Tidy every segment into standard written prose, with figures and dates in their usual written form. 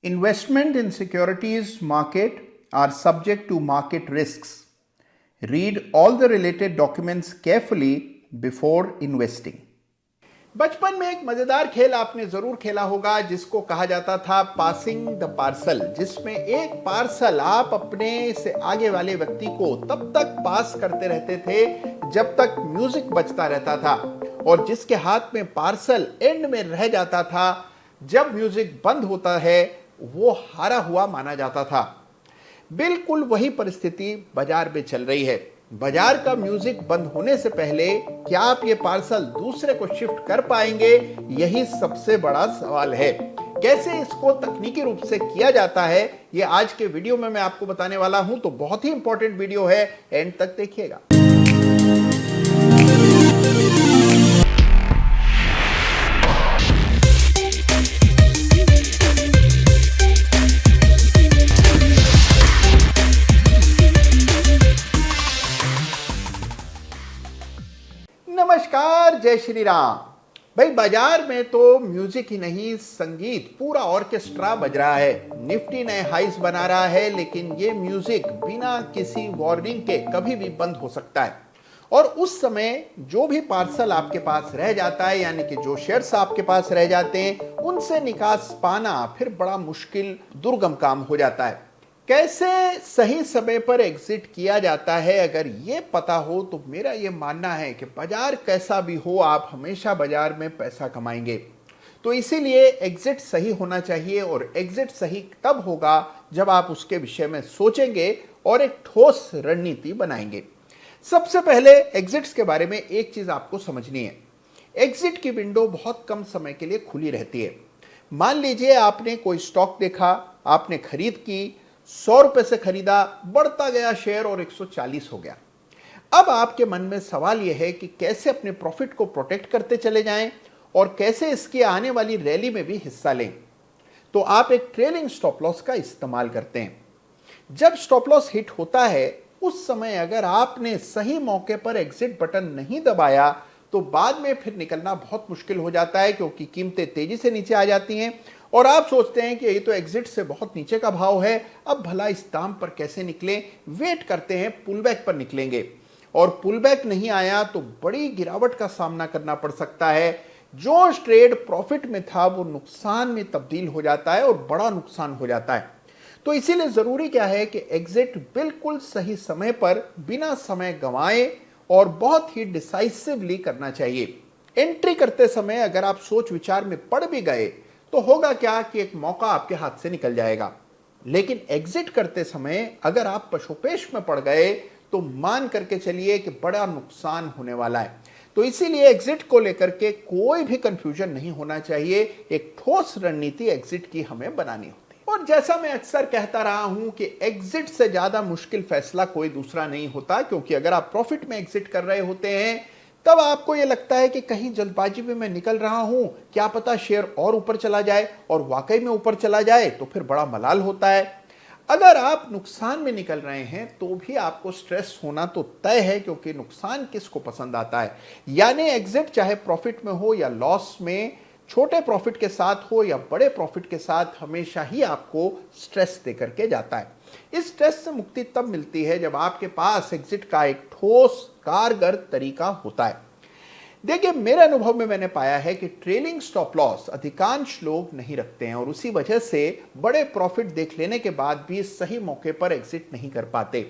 Investment in securities market are subject to market risks. Read all the related documents carefully before investing. बचपन में एक मजेदार खेल आपने जरूर खेला होगा जिसको कहा जाता था पासिंग द पार्सल, जिसमें एक पार्सल आप अपने से आगे वाले व्यक्ति को तब तक पास करते रहते थे जब तक म्यूजिक बजता रहता था, और जिसके हाथ में पार्सल एंड में रह जाता था जब म्यूजिक बंद होता है वो हारा हुआ माना जाता था। बिल्कुल वही परिस्थिति बाजार में चल रही है। बाजार का म्यूजिक बंद होने से पहले क्या आप ये पार्सल दूसरे को शिफ्ट कर पाएंगे, यही सबसे बड़ा सवाल है। कैसे इसको तकनीकी रूप से किया जाता है ये आज के वीडियो में मैं आपको बताने वाला हूं, तो बहुत ही इंपॉर्टेंट वीडियो है, एंड तक देखिएगा। नमस्कार, जय श्री राम। भाई, बाजार में तो म्यूजिक ही नहीं, संगीत, पूरा ऑर्केस्ट्रा बज रहा है। निफ्टी नए हाइस बना रहा है, लेकिन ये म्यूजिक बिना किसी वार्निंग के कभी भी बंद हो सकता है। और उस समय जो भी पार्सल आपके पास रह जाता है, यानी कि जो शेयर्स आपके पास रह जाते हैं, उनसे निकास पाना फिर बड़ा मुश्किल, दुर्गम काम हो जाता है। कैसे सही समय पर एग्जिट किया जाता है, अगर ये पता हो तो मेरा ये मानना है कि बाजार कैसा भी हो आप हमेशा बाजार में पैसा कमाएंगे। तो इसीलिए एग्जिट सही होना चाहिए, और एग्जिट सही तब होगा जब आप उसके विषय में सोचेंगे और एक ठोस रणनीति बनाएंगे। सबसे पहले एग्जिट्स के बारे में एक चीज आपको समझनी है। एग्जिट की विंडो बहुत कम समय के लिए खुली रहती है। मान लीजिए आपने कोई स्टॉक देखा, आपने खरीद की, 100 रुपए से खरीदा, बढ़ता गया शेयर और 140 हो गया। अब आपके मन में सवाल यह है कि कैसे अपने प्रॉफिट को प्रोटेक्ट करते चले जाएं और कैसे इसकी आने वाली रैली में भी हिस्सा लें। तो आप एक ट्रेलिंग स्टॉप लॉस का इस्तेमाल करते हैं। जब स्टॉप लॉस हिट होता है उस समय अगर आपने सही मौके पर एग्जिट बटन नहीं दबाया तो बाद में फिर निकलना बहुत मुश्किल हो जाता है, क्योंकि कीमतें तेजी से नीचे आ जाती हैं और आप सोचते हैं कि ये तो एग्जिट से बहुत नीचे का भाव है, अब भला इस दाम पर कैसे निकलें। वेट करते हैं पुलबैक पर निकलेंगे, और पुलबैक नहीं आया तो बड़ी गिरावट का सामना करना पड़ सकता है। जो ट्रेड प्रॉफिट में था वो नुकसान में तब्दील हो जाता है और बड़ा नुकसान हो जाता है। तो इसीलिए जरूरी क्या है कि एग्जिट बिल्कुल सही समय पर बिना समय गंवाए और बहुत ही डिसाइसिवली करना चाहिए। एंट्री करते समय अगर आप सोच विचार में पड़ भी गए तो होगा क्या कि एक मौका आपके हाथ से निकल जाएगा, लेकिन एग्जिट करते समय अगर आप पशुपेश में पड़ गए तो मान करके चलिए कि बड़ा नुकसान होने वाला है। तो इसीलिए एग्जिट को लेकर के कोई भी कंफ्यूजन नहीं होना चाहिए। एक ठोस रणनीति एग्जिट की हमें बनानी होती है। और जैसा मैं अक्सर कहता रहा हूं कि एग्जिट से ज्यादा मुश्किल फैसला कोई दूसरा नहीं होता, क्योंकि अगर आप प्रॉफिट में एग्जिट कर रहे होते हैं तब आपको यह लगता है कि कहीं जल्दबाजी में मैं निकल रहा हूं, क्या पता शेयर और ऊपर चला जाए, और वाकई में ऊपर चला जाए तो फिर बड़ा मलाल होता है। अगर आप नुकसान में निकल रहे हैं तो भी आपको स्ट्रेस होना तो तय है, क्योंकि नुकसान किसको पसंद आता है। यानी एग्जिट चाहे प्रॉफिट में हो या लॉस में, छोटे प्रॉफिट के साथ हो या बड़े प्रॉफिट के साथ, हमेशा ही आपको स्ट्रेस दे करके जाता है। इस स्ट्रेस से मुक्ति तब मिलती है जब आपके पास एग्जिट का एक ठोस कारगर तरीका होता है। देखिए, मेरे अनुभव में मैंने पाया है कि ट्रेलिंग स्टॉप लॉस अधिकांश लोग नहीं रखते हैं, और उसी वजह से बड़े प्रॉफिट देख लेने के बाद भी सही मौके पर एग्जिट नहीं कर पाते।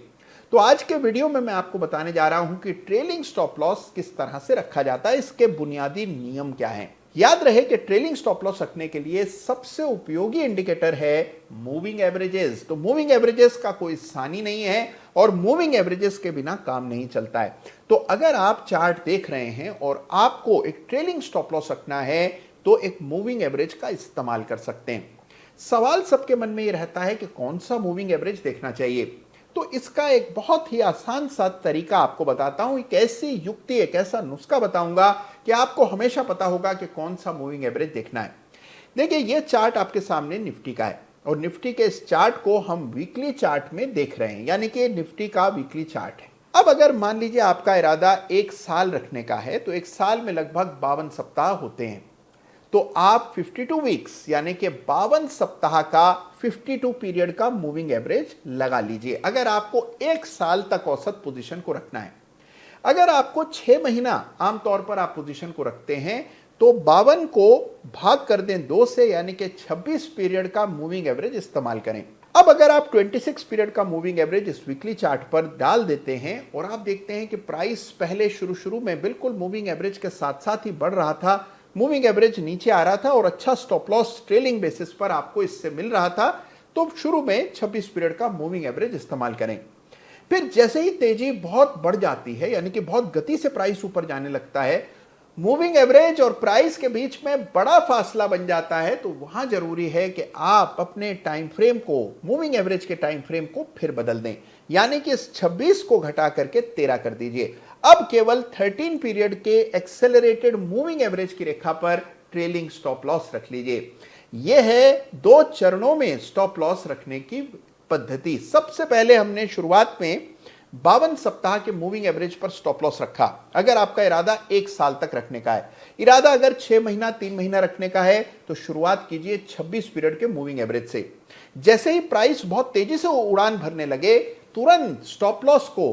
तो आज के वीडियो में मैं आपको बताने जा रहा हूं कि ट्रेलिंग स्टॉप लॉस किस तरह से रखा जाता है, इसके बुनियादी नियम क्या हैं। याद रहे कि ट्रेलिंग स्टॉप लॉस रखने के लिए सबसे उपयोगी इंडिकेटर है मूविंग एवरेजेस। तो मूविंग एवरेजेस का कोई सानी नहीं है, और मूविंग एवरेजेस के बिना काम नहीं चलता है। तो अगर आप चार्ट देख रहे हैं और आपको एक ट्रेलिंग स्टॉप लॉस रखना है तो एक मूविंग एवरेज का इस्तेमाल कर सकते हैं। सवाल सबके मन में ये रहता है कि कौन सा मूविंग एवरेज देखना चाहिए। तो इसका एक बहुत ही आसान सा तरीका आपको बताता हूं, एक ऐसी युक्ति, एक ऐसा नुस्खा बताऊंगा कि आपको हमेशा पता होगा कि कौन सा मूविंग एवरेज देखना है। देखिए, ये चार्ट आपके सामने निफ्टी का है, और निफ्टी के इस चार्ट को हम वीकली चार्ट में देख रहे हैं, यानी कि निफ्टी का वीकली चार्ट है। अब अगर मान लीजिए आपका इरादा 1 साल रखने का है, तो 1 साल में लगभग 52 सप्ताह होते हैं। तो आप 52 वीक्स यानी कि 52 सप्ताह का 52 पीरियड का मूविंग एवरेज लगा लीजिए अगर आपको एक साल तक औसत पोजीशन को रखना है। अगर आपको 6 महीना आमतौर पर आप पोजीशन को रखते हैं तो 52 को भाग कर दें 2 से यानी कि 26 पीरियड का मूविंग एवरेज इस्तेमाल करें। अब अगर आप 26 पीरियड का मूविंग एवरेज इस वीकली चार्ट पर डाल देते हैं और आप देखते हैं कि प्राइस पहले शुरू में बिल्कुल मूविंग एवरेज के साथ साथ ही बढ़ रहा था, मूविंग एवरेज नीचे आ रहा था और अच्छा स्टॉप लॉस ट्रेलिंग बेसिस पर आपको इससे मिल रहा था, तो शुरू में 26 पीरियड का मूविंग एवरेज इस्तेमाल करें। फिर जैसे ही तेजी बहुत बढ़ जाती है यानी कि बहुत गति से प्राइस ऊपर जाने लगता है, मूविंग एवरेज और प्राइस के बीच में बड़ा फासला बन जाता है, तो वहां जरूरी है कि आप अपने टाइम फ्रेम को, मूविंग एवरेज के टाइम फ्रेम को फिर बदल दें, यानी कि इस 26 को घटा करके 13 कर दीजिए। अब केवल 13 पीरियड के एक्सेलरेटेड मूविंग एवरेज की रेखा पर ट्रेलिंग स्टॉप लॉस रख लीजिए। यह है 2 चरणों में स्टॉप लॉस रखने की पद्धति। सबसे पहले हमने शुरुआत में 52 सप्ताह के मूविंग एवरेज पर स्टॉप लॉस रखा। अगर आपका इरादा 1 साल तक रखने का है, इरादा अगर 6 महीना 3 महीना रखने का है, तो शुरुआत कीजिए 26 पीरियड के मूविंग एवरेज से। जैसे ही प्राइस बहुत तेजी से उड़ान भरने लगे, तुरंत स्टॉप लॉस को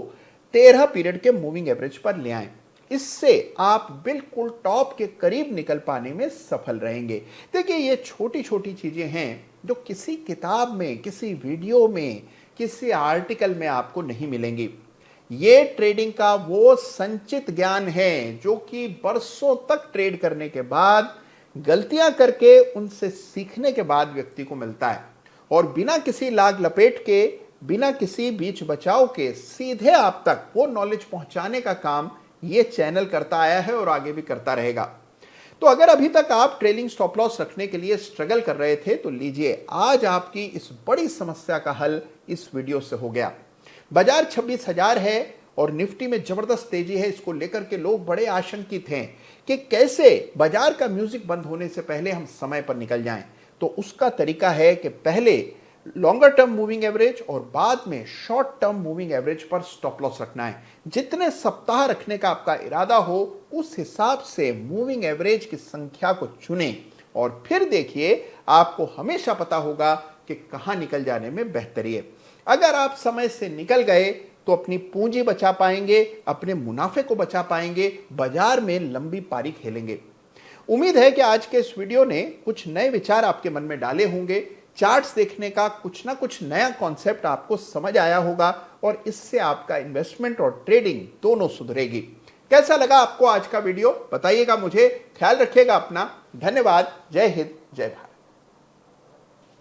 13 पीरियड के मूविंग एवरेज पर ले आए। इससे आप बिल्कुल टॉप के करीब निकल पाने में सफल रहेंगे। देखिए, ये छोटी छोटी चीजें हैं जो किसी किताब में, किसी वीडियो में, किसी आर्टिकल में आपको नहीं मिलेंगी। ये ट्रेडिंग का वो संचित ज्ञान है जो कि बरसों तक ट्रेड करने के बाद, गलतियां करके उनसे सीखने के बाद व्यक्ति को मिलता है, और बिना किसी लाग लपेट के, बिना किसी बीच बचाव के सीधे आप तक वो नॉलेज पहुंचाने का काम ये चैनल करता आया है और आगे भी करता रहेगा। तो अगर अभी तक आप ट्रेलिंग स्टॉप लॉस रखने के लिए स्ट्रगल कर रहे थे, तो लीजिए, आज आपकी इस बड़ी समस्या का हल इस वीडियो से हो गया। बाजार 26,000 है और निफ्टी में जबरदस्त तेजी है। इसको लेकर के लोग बड़े आशंकित हैं कि कैसे बाजार का म्यूजिक बंद होने से पहले हम समय पर निकल जाएं। तो उसका तरीका है कि पहले लॉन्गर टर्म मूविंग एवरेज और बाद में शॉर्ट टर्म मूविंग एवरेज पर स्टॉप लॉस रखना है। जितने सप्ताह रखने का आपका इरादा हो, उस हिसाब से मूविंग एवरेज की संख्या को चुनें और फिर देखिए, आपको हमेशा पता होगा कि कहां निकल जाने में बेहतरी है। अगर आप समय से निकल गए तो अपनी पूंजी बचा पाएंगे, अपने मुनाफे को बचा पाएंगे, बाजार में लंबी पारी खेलेंगे। उम्मीद है कि आज के इस वीडियो ने कुछ नए विचार आपके मन में डाले होंगे। चार्ट्स देखने का कुछ ना कुछ नया कॉन्सेप्ट आपको समझ आया होगा और इससे आपका इन्वेस्टमेंट और ट्रेडिंग दोनों सुधरेगी। कैसा लगा आपको आज का वीडियो, बताइएगा मुझे। ख्याल रखिएगा अपना। धन्यवाद। जय हिंद, जय भारत।